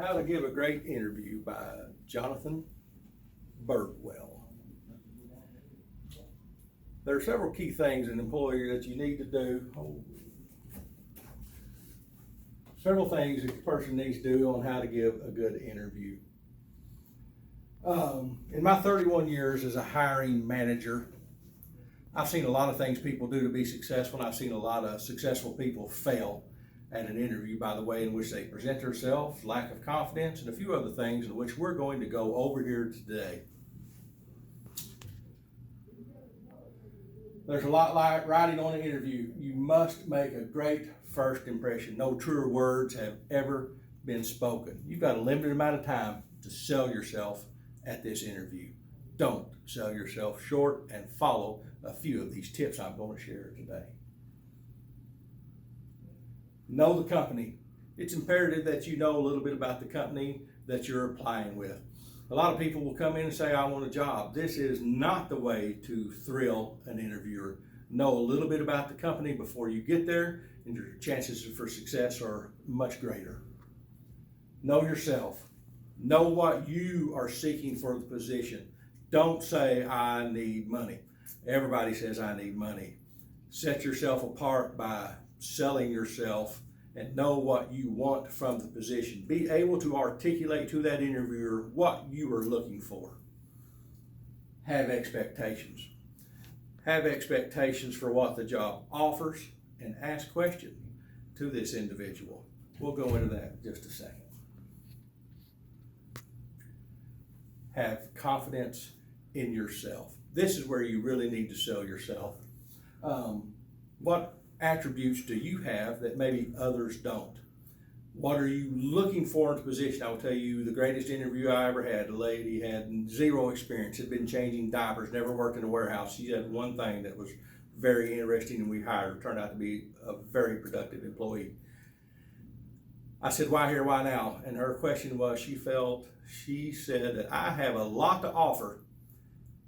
How to Give a Great Interview by Jonathan Birdwell. There are several key things an employer that you need to do. Several things a person needs to do on how to give a good interview. In my 31 years as a hiring manager, I've seen a lot of things people do to be successful, and I've seen a lot of successful people fail at an interview by the way in which they present themselves, lack of confidence, and a few other things in which we're going to go over here today. There's a lot like writing on an interview. You must make a great first impression. No truer words have ever been spoken. You've got a limited amount of time to sell yourself at this interview. Don't sell yourself short, and follow a few of these tips I'm going to share today. Know the company. It's imperative that you know a little bit about the company that you're applying with. A lot of people will come in and say, I want a job. This is not the way to thrill an interviewer. Know a little bit about the company before you get there, and your chances for success are much greater. Know yourself. Know what you are seeking for the position. Don't say, I need money. Everybody says, I need money. Set yourself apart by selling yourself and know what you want from the position. Be able to articulate to that interviewer what you are looking for. Have expectations. Have expectations for what the job offers, and ask questions to this individual. We'll go into that in just a second. Have confidence in yourself. This is where you really need to sell yourself. What attributes do you have that maybe others don't? What are you looking for in the position? I will tell you the greatest interview I ever had. A lady had zero experience, had been changing diapers, never worked in a warehouse. She had one thing that was very interesting, and we hired her. Turned out to be a very productive employee. I said, why here, why now? And her question was, she said that I have a lot to offer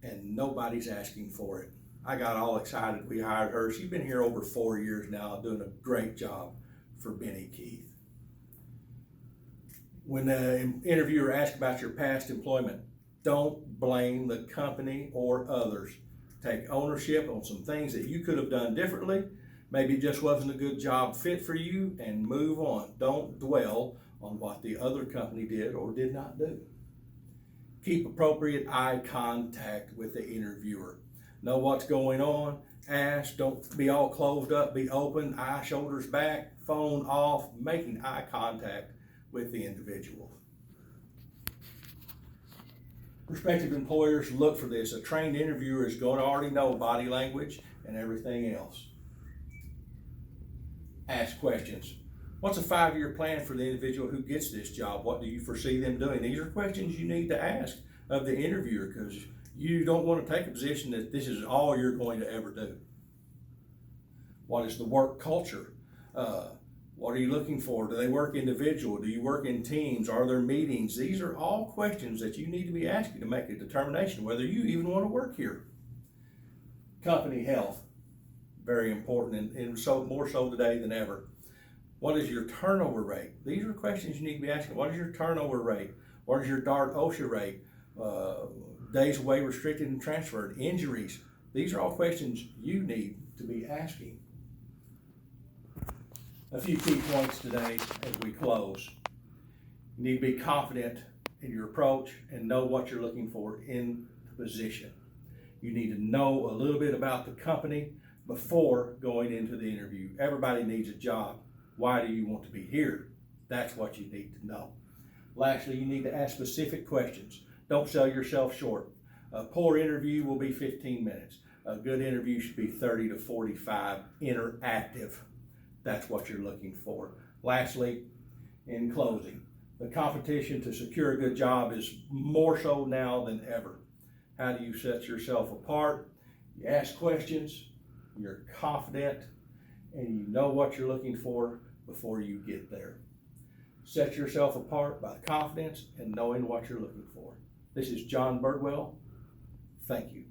and nobody's asking for it. I got all excited. We hired her. She's been here over 4 years now, doing a great job for Benny Keith. When the interviewer asks about your past employment, don't blame the company or others. Take ownership on some things that you could have done differently. Maybe it just wasn't a good job fit for you, and move on. Don't dwell on what the other company did or did not do. Keep appropriate eye contact with the interviewer. Know what's going on. Ask. Don't be all closed up. Be open. Eye, shoulders back. Phone off. Making eye contact with the individual. Prospective employers look for this. A trained interviewer is going to already know body language and everything else. Ask questions. What's a 5-year plan for the individual who gets this job? What do you foresee them doing? These are questions you need to ask of the interviewer, because you don't want to take a position that this is all you're going to ever do. What is the work culture? What are you looking for? Do they work individual? Do you work in teams? Are there meetings? These are all questions that you need to be asking to make a determination whether you even want to work here. Company health, very important, and so more so today than ever. What is your turnover rate? These are questions you need to be asking. What is your turnover rate? What is your DART OSHA rate? Days away restricted and transferred, injuries. These are all questions you need to be asking. A few key points today as we close. You need to be confident in your approach and know what you're looking for in the position. You need to know a little bit about the company before going into the interview. Everybody needs a job. Why do you want to be here? That's what you need to know. Lastly, you need to ask specific questions. Don't sell yourself short. A poor interview will be 15 minutes. A good interview should be 30 to 45, interactive. That's what you're looking for. Lastly, in closing, the competition to secure a good job is more so now than ever. How do you set yourself apart? You ask questions, you're confident, and you know what you're looking for before you get there. Set yourself apart by confidence and knowing what you're looking for. This is John Birdwell. Thank you.